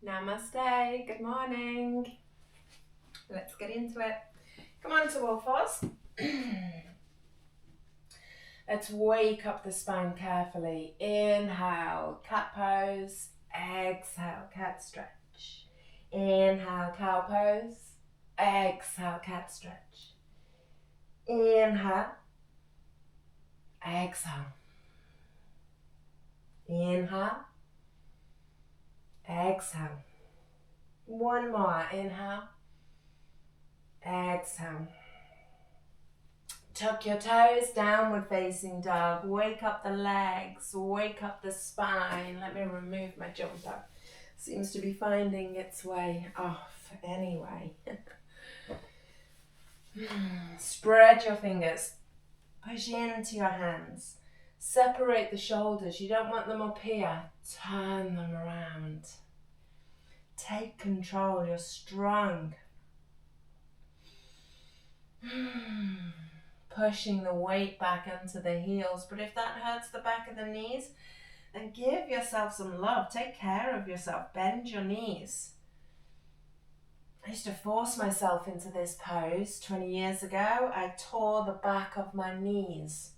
Namaste, good morning. Let's get into it. Come on to all fours. Let's wake up the spine carefully. Inhale, cat pose. Exhale, cat stretch. Inhale, cow pose. Exhale, cat stretch. Inhale. Exhale. Inhale. Exhale. One more. Inhale. Exhale. Tuck your toes, downward facing dog. Wake up the legs, wake up the spine. Let me remove my jumper. Seems to be finding its way off anyway. Spread your fingers. Push into your hands. Separate the shoulders. You don't want them up here. Turn them around. Take control. You're strong. Pushing the weight back into the heels. But if that hurts the back of the knees, then give yourself some love. Take care of yourself. Bend your knees. I used to force myself into this pose 20 years ago. I tore the back of my knees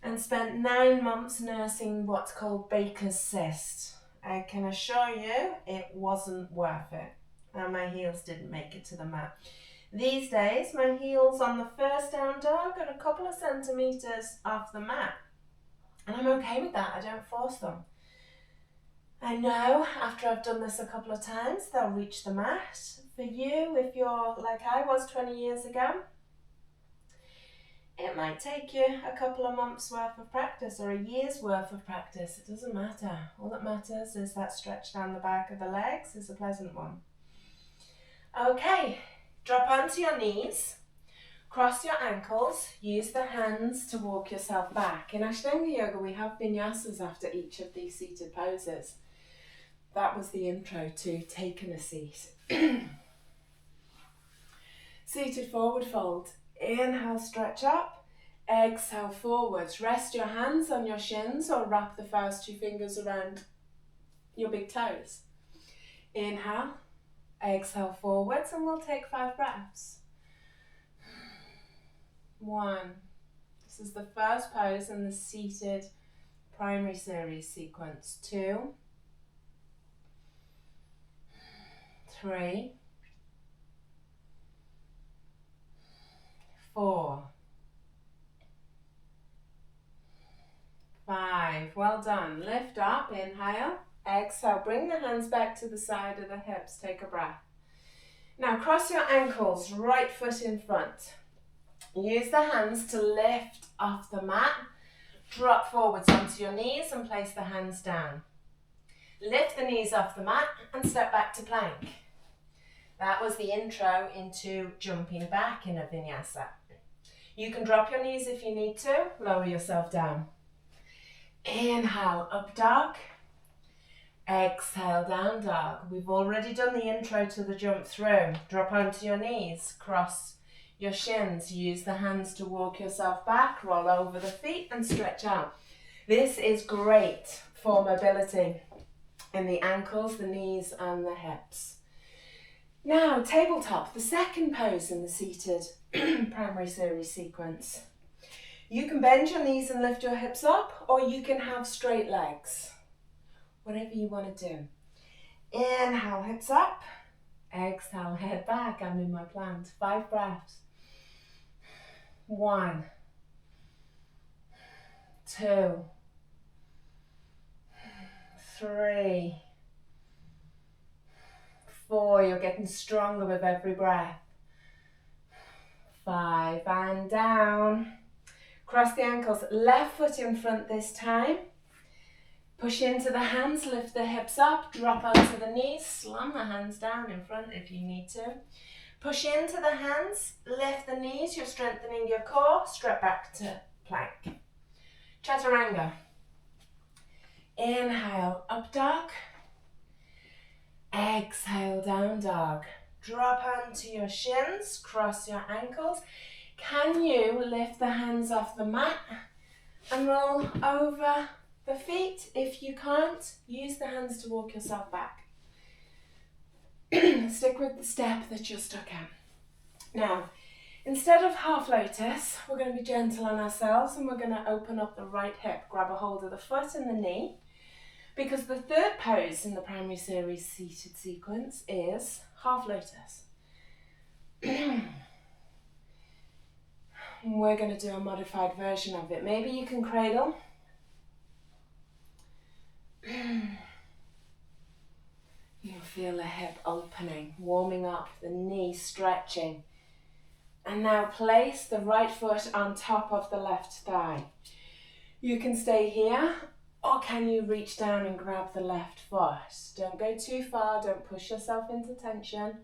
and spent 9 months nursing what's called Baker's cyst. I can assure you it wasn't worth it, and my heels didn't make it to the mat. These days, my heels on the first down dog are a couple of centimetres off the mat. And I'm okay with that. I don't force them. I know after I've done this a couple of times, they'll reach the mat. For you, if you're like I was 20 years ago, it might take you a couple of months worth of practice or a year's worth of practice. It doesn't matter. All that matters is that stretch down the back of the legs is a pleasant one. Okay, drop onto your knees. Cross your ankles, use the hands to walk yourself back. In Ashtanga Yoga, we have vinyasas after each of these seated poses. That was the intro to taking a seat. Seated forward fold. Inhale, stretch up. Exhale, forwards. Rest your hands on your shins or wrap the first 2 fingers around your big toes. Inhale, exhale, forwards, and we'll take 5 breaths. 1. This is the first pose in the seated primary series sequence. 2, 3, 4, 5. Well done. Lift up, inhale, exhale. Bring the hands back to the side of the hips. Take a breath. Now cross your ankles, right foot in front. Use the hands to lift off the mat. Drop forwards onto your knees and place the hands down. Lift the knees off the mat and step back to plank. That was the intro into jumping back in a vinyasa. You can drop your knees if you need to. Lower yourself down. Inhale, up dog. Exhale, down dog. We've already done the intro to the jump through. Drop onto your knees. Cross your shins. Use the hands to walk yourself back. Roll over the feet and stretch out. This is great for mobility in the ankles, the knees and the hips. Now, tabletop, the second pose in the seated primary series sequence. You can bend your knees and lift your hips up, or you can have straight legs. Whatever you want to do. Inhale, hips up. Exhale, head back. I'm in my plant. 5 breaths. 1, 2, 3, 4. You're getting stronger with every breath. 5, and down. Cross the ankles, left foot in front this time. Push into the hands, lift the hips up, drop onto the knees, slam the hands down in front if you need to. Push into the hands, lift the knees, you're strengthening your core, step back to plank. Chaturanga. Inhale, up dog. Exhale, down dog. Drop onto your shins, cross your ankles. Can you lift the hands off the mat and roll over the feet? If you can't, use the hands to walk yourself back. Stick with the step that you're stuck in. Now, instead of half lotus, we're going to be gentle on ourselves and we're going to open up the right hip, grab a hold of the foot and the knee, because the third pose in the primary series seated sequence is half lotus. We're going to do a modified version of it. Maybe you can cradle. You'll feel the hip opening, warming up, the knee stretching. And now place the right foot on top of the left thigh. You can stay here, or can you reach down and grab the left foot? Don't go too far, don't push yourself into tension.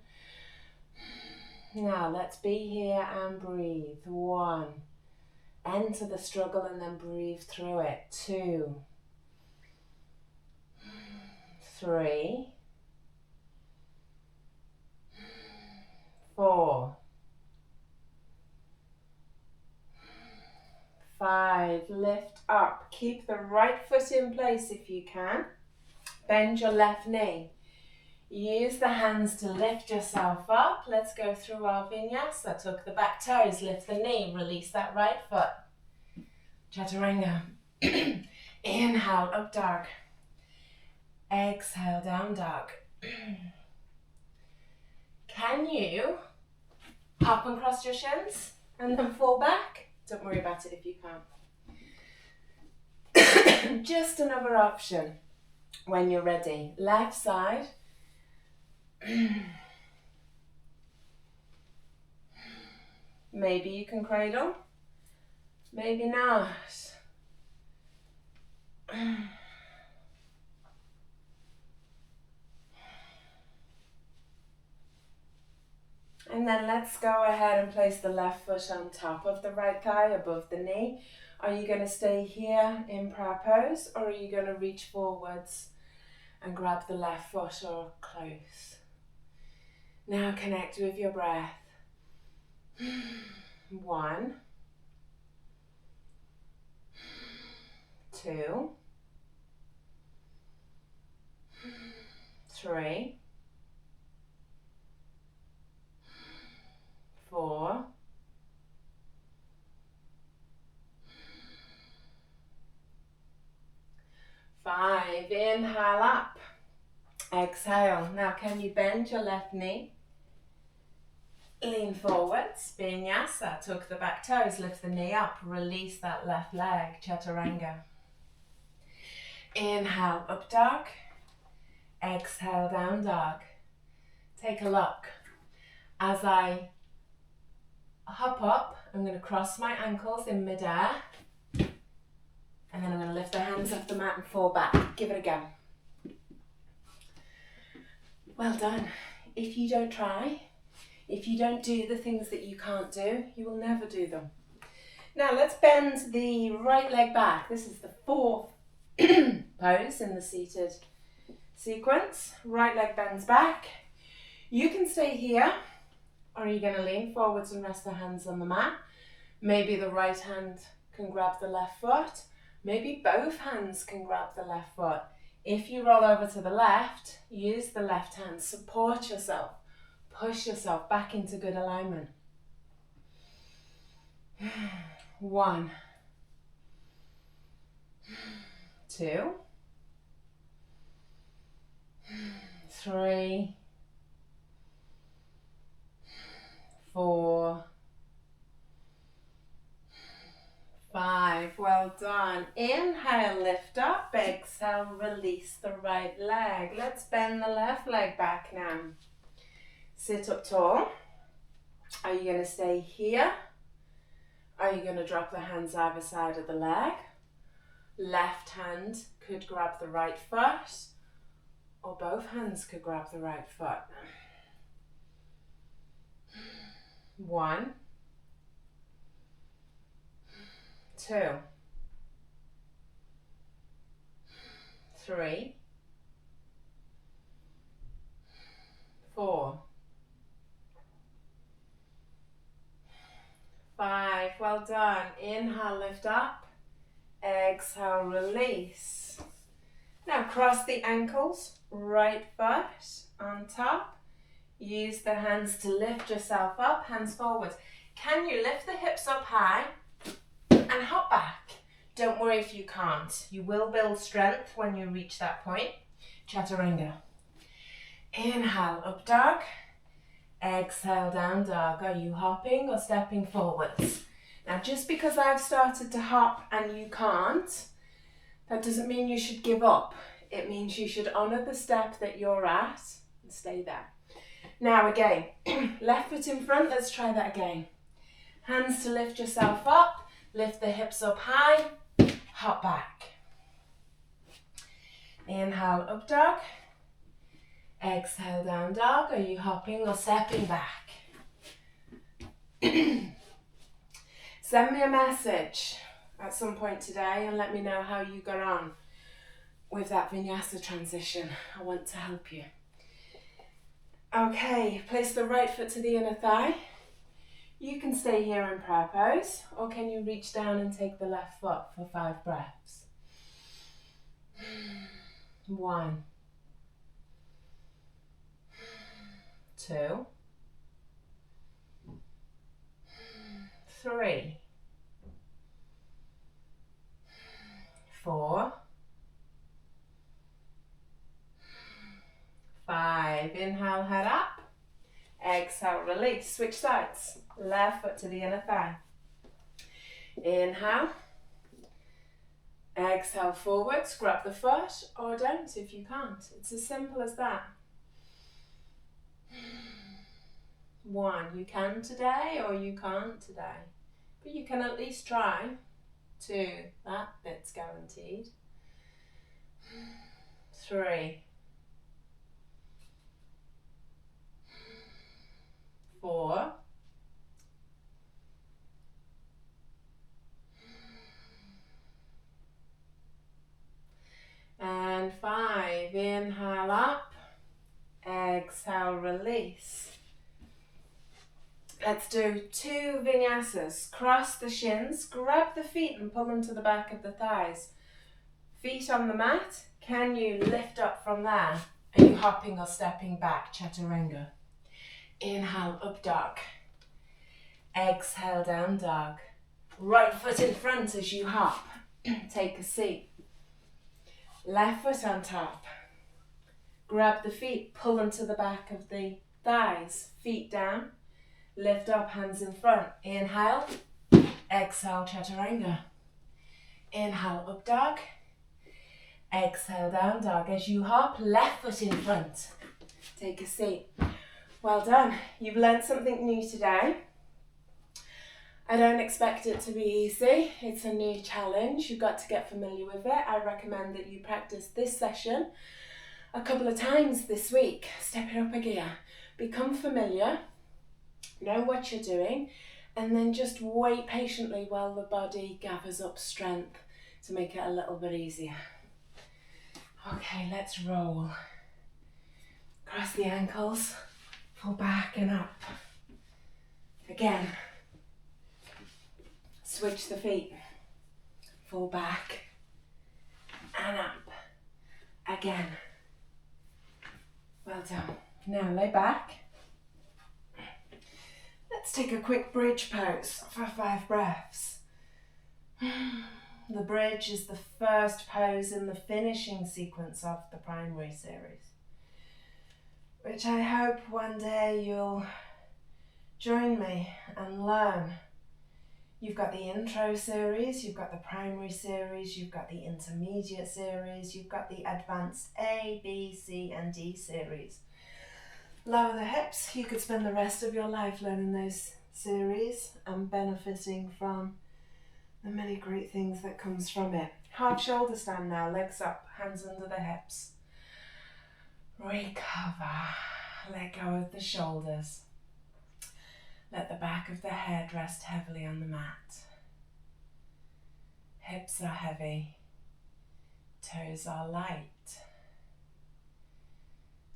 Now let's be here and breathe. 1. Enter the struggle and then breathe through it. 2. 3. 4. 5. Lift up. Keep the right foot in place if you can. Bend your left knee. Use the hands to lift yourself up. Let's go through our vinyasa. Tuck the back toes, lift the knee, release that right foot. Chaturanga. Inhale, up dog. Exhale, down dog. Can you hop and cross your shins and then fall back? Don't worry about it if you can't. Just another option when you're ready. Left side. Maybe you can cradle, maybe not. And then let's go ahead and place the left foot on top of the right thigh, above the knee. Are you going to stay here in prayer pose, or are you going to reach forwards and grab the left foot or close? Now connect with your breath. 1, 2, 3, 4, 5. Inhale up. Exhale. Now can you bend your left knee? Lean forwards, vinyasa, tuck the back toes, lift the knee up, release that left leg, chaturanga. Inhale, up dog. Exhale, down dog. Take a look. As I hop up, I'm going to cross my ankles in midair, and then I'm going to lift the hands off the mat and fall back. Give it a go. Well done. If you don't try, if you don't do the things that you can't do, you will never do them. Now let's bend the right leg back. This is the 4th pose in the seated sequence. Right leg bends back. You can stay here, or are you going to lean forwards and rest the hands on the mat? Maybe the right hand can grab the left foot. Maybe both hands can grab the left foot. If you roll over to the left, use the left hand. Support yourself. Push yourself back into good alignment. 1, 2, 3, 4, 5. Well done. Inhale, lift up. Exhale, release the right leg. Let's bend the left leg back now. Sit up tall. Are you going to stay here? Are you going to drop the hands either side of the leg? Left hand could grab the right foot, or both hands could grab the right foot. 1, 2, 3, 4, 5. Well done. Inhale, lift up. Exhale, release. Now cross the ankles, right foot on top, Use the hands to lift yourself up, hands forward. Can you lift the hips up high and hop back? Don't worry if you can't. You will build strength when you reach that point. Chaturanga. Inhale, up dog. Exhale, down dog. Are you hopping or stepping forwards? Now, just because I've started to hop and you can't, that doesn't mean you should give up. It means you should honour the step that you're at and stay there. Now again, left foot in front, let's try that again. Hands to lift yourself up, lift the hips up high, hop back. Inhale, up dog. Exhale, down dog. Are you hopping or stepping back? Send me a message at some point today and let me know how you got on with that vinyasa transition. I want to help you. Okay, place the right foot to the inner thigh. You can stay here in prayer pose, or can you reach down and take the left foot for 5 breaths? 1, 2, 3, 4, 5. Inhale, head up. Exhale, release. Switch sides. Left foot to the inner thigh. Inhale. Exhale, forwards. Grab the foot, or don't if you can't. It's as simple as that. 1. You can today, or you can't today. But you can at least try. 2. That bit's guaranteed. 3. 4. And 5. Inhale up. Exhale, release. Let's do 2 vinyasas. Cross the shins, grab the feet and pull them to the back of the thighs. Feet on the mat. Can you lift up from there? Are you hopping or stepping back? Chaturanga. Inhale, up dog. Exhale, down dog. Right foot in front as you hop. Take a seat. Left foot on top. Grab the feet, pull them to the back of the thighs. Feet down. Lift up, hands in front. Inhale. Exhale, chaturanga. Inhale, up dog. Exhale, down dog. As you hop, left foot in front. Take a seat. Well done. You've learned something new today. I don't expect it to be easy. It's a new challenge. You've got to get familiar with it. I recommend that you practice this session a couple of times this week. Step it up a gear. Become familiar. Know what you're doing. And then just wait patiently while the body gathers up strength to make it a little bit easier. Okay, let's roll. Cross the ankles. Pull back and up. Again. Switch the feet. Fall back and up. Again. Well done. Now lay back. Let's take a quick bridge pose for 5 breaths. The bridge is the first pose in the finishing sequence of the primary series, which I hope one day you'll join me and learn. You've got the intro series, you've got the primary series, you've got the intermediate series, you've got the advanced A, B, C and D series. Lower the hips. You could spend the rest of your life learning those series and benefiting from the many great things that comes from it. Half shoulder stand now, legs up, hands under the hips. Recover. Let go of the shoulders. Let the back of the head rest heavily on the mat. Hips are heavy. Toes are light.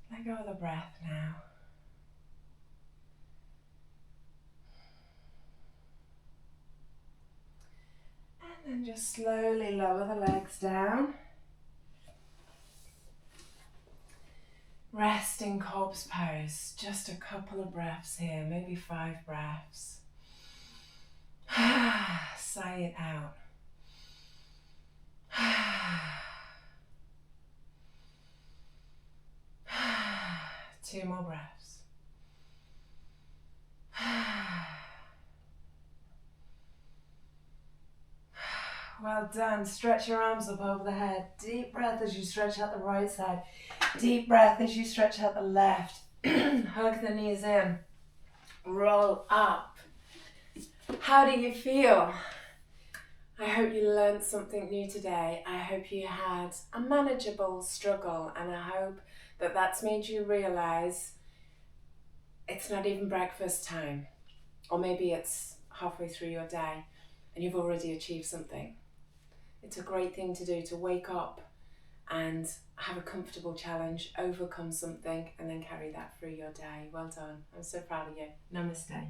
Let go of the breath now. And then just slowly lower the legs down. Rest in corpse pose. Just a couple of breaths here, maybe 5 breaths. Sigh it out. 2 more breaths. Well done. Stretch your arms up over the head. Deep breath as you stretch out the right side. Deep breath as you stretch out the left. Hug the knees in. Roll up. How do you feel? I hope you learned something new today. I hope you had a manageable struggle, and I hope that that's made you realise it's not even breakfast time, or maybe it's halfway through your day and you've already achieved something. It's a great thing to do, to wake up and have a comfortable challenge, overcome something, and then carry that through your day. Well done. I'm so proud of you. Namaste.